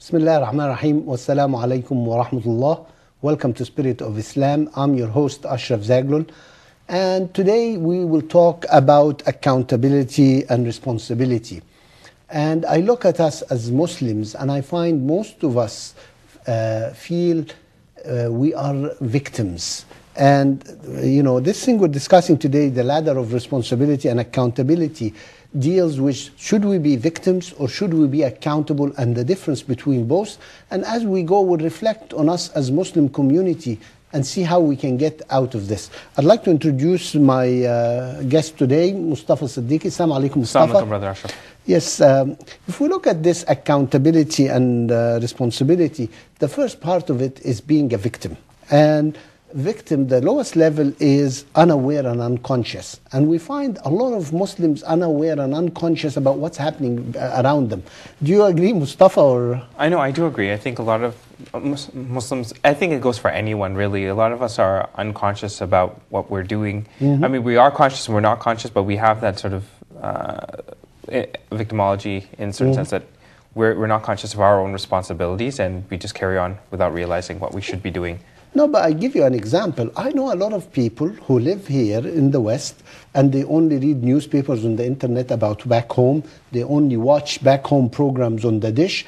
Bismillah ar-Rahman ar-Rahim. Wassalamu alaikum wa rahmatullah. Welcome to Spirit of Islam. I'm your host, Ashraf Zaghloul. And today we will talk about accountability and responsibility. And I look at us as Muslims and I find most of us feel we are victims. And, you know, this thing we're discussing today, the ladder of responsibility and accountability, deals with should we be victims or should we be accountable, and the difference between both. And as we go, we'll reflect on us as Muslim community and see how we can get out of this. I'd like to introduce my guest today, Mustafa Siddiqi. Assalamu alaikum, Mustafa. Assalamu alaikum, Brother Ashraf. Yes, if we look at this accountability and responsibility, the first part of it is being a victim. And victim, the lowest level is unaware and unconscious. And we find a lot of Muslims unaware and unconscious about what's happening around them. Do you agree, Mustafa? Or? I know, I do agree. I think a lot of Muslims, I think it goes for anyone really. A lot of us are unconscious about what we're doing. I mean, we are conscious and we're not conscious, but we have that sort of victimology in a certain sense that we're not conscious of our own responsibilities and we just carry on without realizing what we should be doing. No, but I give you an example. I know a lot of people who live here in the West and they only read newspapers on the internet about back home. They only watch back home programs on the dish.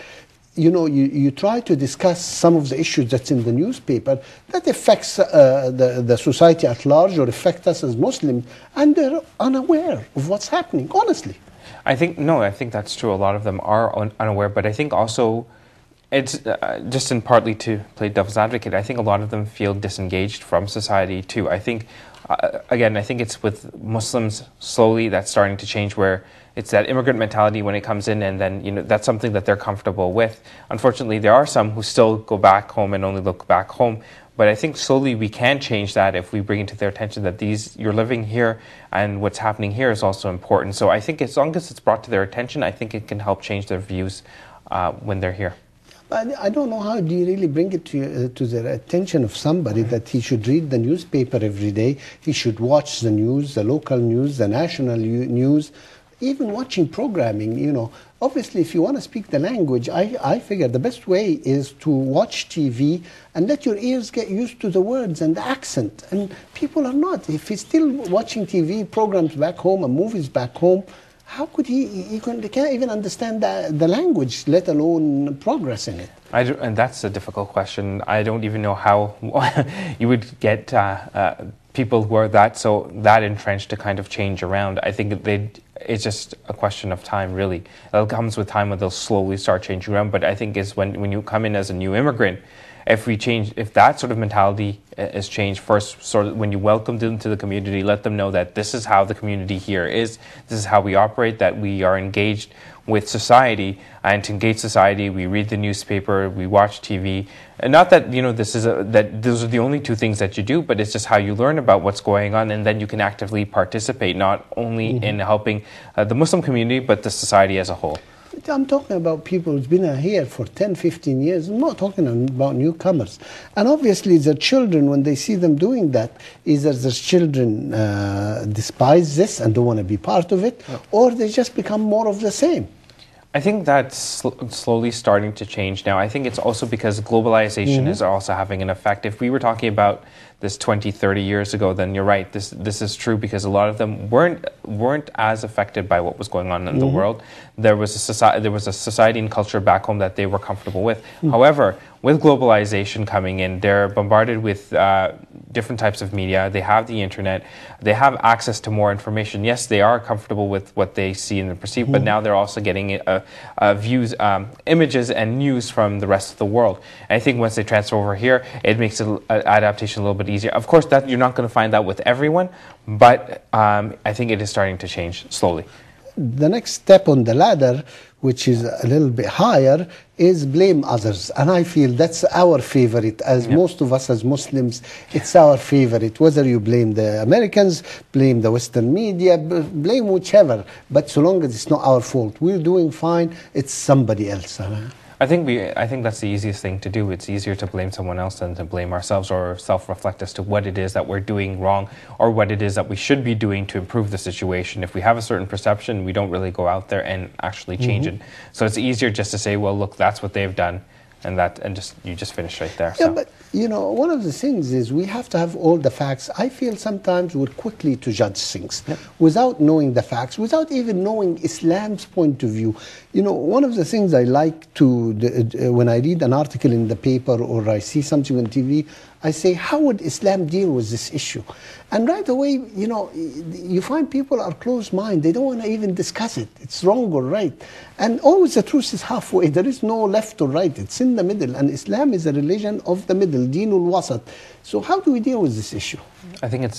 You know, you try to discuss some of the issues that's in the newspaper that affects the society at large or affect us as Muslims, and they're unaware of what's happening, honestly. I think that's true. A lot of them are unaware, but I think also it's just in partly to play devil's advocate, I think a lot of them feel disengaged from society too. I think, again, I think it's with Muslims slowly that's starting to change, where it's that immigrant mentality when it comes in, and then, you know, that's something that they're comfortable with. Unfortunately, there are some who still go back home and only look back home. But I think slowly we can change that if we bring it to their attention that you're living here and what's happening here is also important. So I think as long as it's brought to their attention, I think it can help change their views when they're here. I don't know how do you really bring it to the attention of somebody that he should read the newspaper every day, he should watch the news, the local news, the national news, even watching programming, you know. Obviously, if you want to speak the language, I figure the best way is to watch TV and let your ears get used to the words and the accent. And people are not. If he's still watching TV programs back home and movies back home, how could he can't even understand the language, let alone progress in it? And that's a difficult question. I don't even know how you would get people who are that entrenched to kind of change around. I think it's just a question of time, really. It comes with time when they'll slowly start changing around. But I think is when you come in as a new immigrant, if that sort of mentality is changed first, sort of when you welcome them to the community, let them know that this is how the community here is, this is how we operate, that we are engaged with society, and to engage society, we read the newspaper, we watch TV, and not that, you know, that those are the only two things that you do, but it's just how you learn about what's going on, and then you can actively participate, not only in helping the Muslim community, but the society as a whole. I'm talking about people who've been here for 10, 15 years. I'm not talking about newcomers. And obviously their children, when they see them doing that, either their children despise this and don't want to be part of it, or they just become more of the same. I think that's slowly starting to change now. I think it's also because globalization is also having an effect. If we were talking about this 20, 30 years ago, then you're right. This is true because a lot of them weren't as affected by what was going on in the world. There was a society and culture back home that they were comfortable with. However, with globalization coming in, they're bombarded with different types of media. They have the internet. They have access to more information. Yes, they are comfortable with what they see and perceive, but now they're also getting views, images and news from the rest of the world. And I think once they transfer over here, it makes adaptation a little bit easier. Of course, that you're not going to find that with everyone, but I think it is starting to change slowly. The next step on the ladder, which is a little bit higher, is blame others. And I feel that's our favorite. As most of us as Muslims, it's our favorite. Whether you blame the Americans, blame the Western media, blame whichever. But so long as it's not our fault, we're doing fine, it's somebody else. I think that's the easiest thing to do. It's easier to blame someone else than to blame ourselves or self-reflect as to what it is that we're doing wrong or what it is that we should be doing to improve the situation. If we have a certain perception, we don't really go out there and actually change it. So it's easier just to say, well, look, that's what they've done. And you just finish right there. Yeah, so. but one of the things is we have to have all the facts. I feel sometimes we're quickly to judge things without knowing the facts, without even knowing Islam's point of view. One of the things I like to, when I read an article in the paper or I see something on TV, I say, how would Islam deal with this issue? And right away, you find people are closed-minded. They don't want to even discuss it. It's wrong or right. And always the truth is halfway. There is no left or right. It's in the middle. And Islam is a religion of the middle, Dinul Wasat. So how do we deal with this issue? I think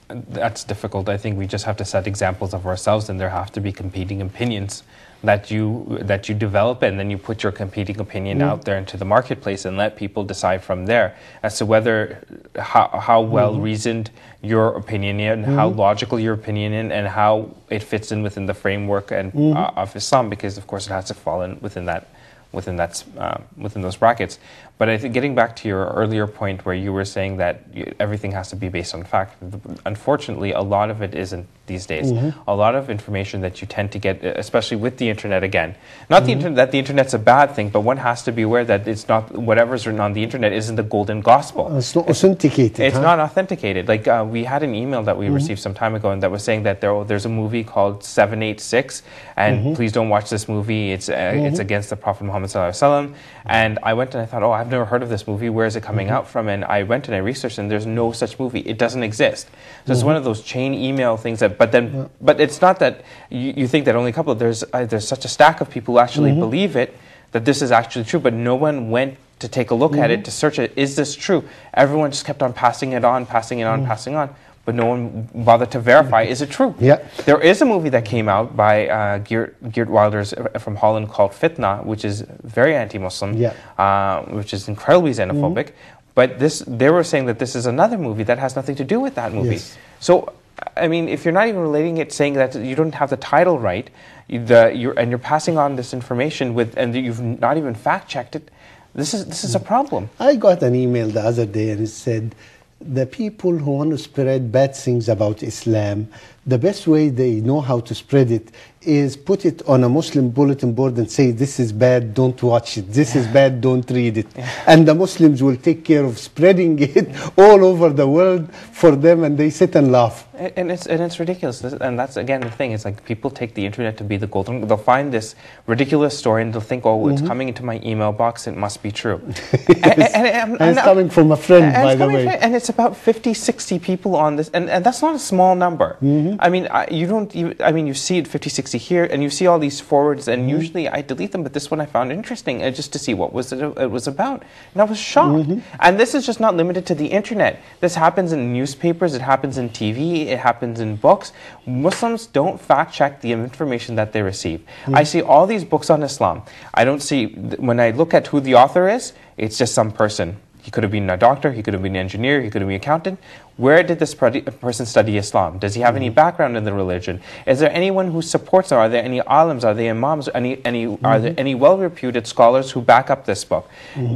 that's difficult. I think we just have to set examples of ourselves, and there have to be competing opinions that you develop, and then you put your competing opinion out there into the marketplace and let people decide from there as to how well reasoned your opinion is, and how logical your opinion is, and how it fits in within the framework and of Islam, because of course it has to fall in within those brackets. But I think getting back to your earlier point where you were saying that everything has to be based on fact, unfortunately a lot of it isn't these days. A lot of information that you tend to get, especially with the internet again, not the internet, that the internet's a bad thing, but one has to be aware that it's not, whatever's written on the internet isn't the golden gospel. It's not authenticated. It's not authenticated. Like we had an email that we received some time ago, and that was saying that there's a movie called 786, and please don't watch this movie. It's against the Prophet Muhammad ﷺ. And I went and I thought, oh, I've never heard of this movie. Where is it coming out from? And I went and I researched, and there's no such movie. It doesn't exist. So it's one of those chain email things that. But it's not that you think that only a couple. There's such a stack of people who actually believe it, that this is actually true. But no one went to take a look at it, to search it. Is this true? Everyone just kept on passing it on, passing on. But no one bothered to verify, is it true? Yeah. There is a movie that came out by Geert Wilders from Holland called Fitna, which is very anti-Muslim, which is incredibly xenophobic. But they were saying that this is another movie that has nothing to do with that movie. Yes. So, I mean, if you're not even relating it, saying that you don't have the title right, and you're passing on this information and you've not even fact-checked it, this is a problem. I got an email the other day and it said, the people who want to spread bad things about Islam, the best way they know how to spread it is put it on a Muslim bulletin board and say, this is bad, don't watch it. This is bad, don't read it. And the Muslims will take care of spreading it all over the world for them, and they sit and laugh. And it's ridiculous. And that's, again, the thing. It's like people take the internet to be the golden. They'll find this ridiculous story and they'll think, oh, it's coming into my email box. It must be true. and it's coming from a friend, by the way. And it's about 50, 60 people on this. And that's not a small number. I mean, you see it 50, 60 here, and you see all these forwards, and usually I delete them, but this one I found interesting just to see what it was about. And I was shocked. And this is just not limited to the internet. This happens in newspapers, it happens in TV, it happens in books. Muslims don't fact check the information that they receive. I see all these books on Islam. I don't see, when I look at who the author is, it's just some person. He could have been a doctor, he could have been an engineer, he could have been an accountant. Where did this person study Islam? Does he have any background in the religion? Is there anyone who supports him? Are there any alims? Are there imams? Are there any well-reputed scholars who back up this book? Do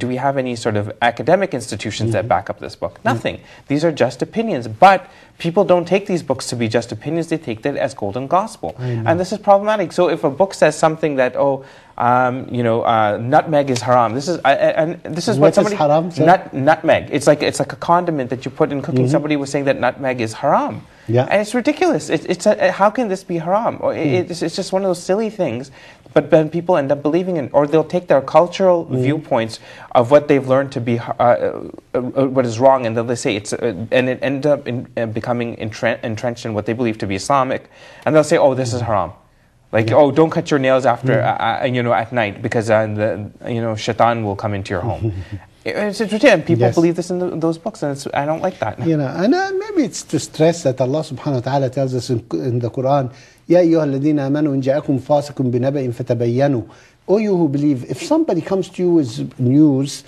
we have any sort of academic institutions that back up this book? Nothing. These are just opinions. But people don't take these books to be just opinions. They take that as golden gospel. And this is problematic. So if a book says something that, nutmeg is haram. This is what somebody. Is haram, nutmeg. It's like a condiment that you put in cooking. Somebody was saying that nutmeg is haram. And it's ridiculous. How can this be haram? It's just one of those silly things. But then people end up believing in, or they'll take their cultural viewpoints of what they've learned to be what is wrong, and then they say and it ends up becoming entrenched in what they believe to be Islamic, and they'll say, oh, this is haram. Like, oh, don't cut your nails after, at night, because shaitan will come into your home. It's ridiculous. People believe this in those books, and I don't like that. And maybe it's to stress that Allah subhanahu wa ta'ala tells us in the Quran, يَا أَيُّهَا الَّذِينَ آمَنُوا إِنْ جَاءَكُمْ فَاسِقٌ بِنَبَإٍ فَتَبَيَّنُوا. O you who believe, if somebody comes to you with news,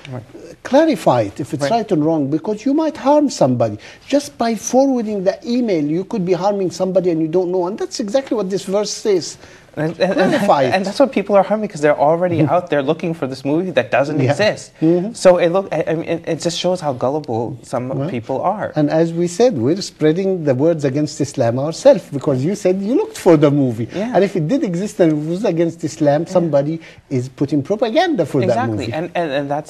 clarify it if it's right or wrong, because you might harm somebody. Just by forwarding the email, you could be harming somebody and you don't know. And that's exactly what this verse says. qualified. And that's what people are harming, because they're already out there looking for this movie that doesn't exist. So it just shows how gullible some people are. And as we said, we're spreading the words against Islam ourselves, because you said you looked for the movie. Yeah. And if it did exist and it was against Islam, somebody is putting propaganda for that movie. Exactly, and that's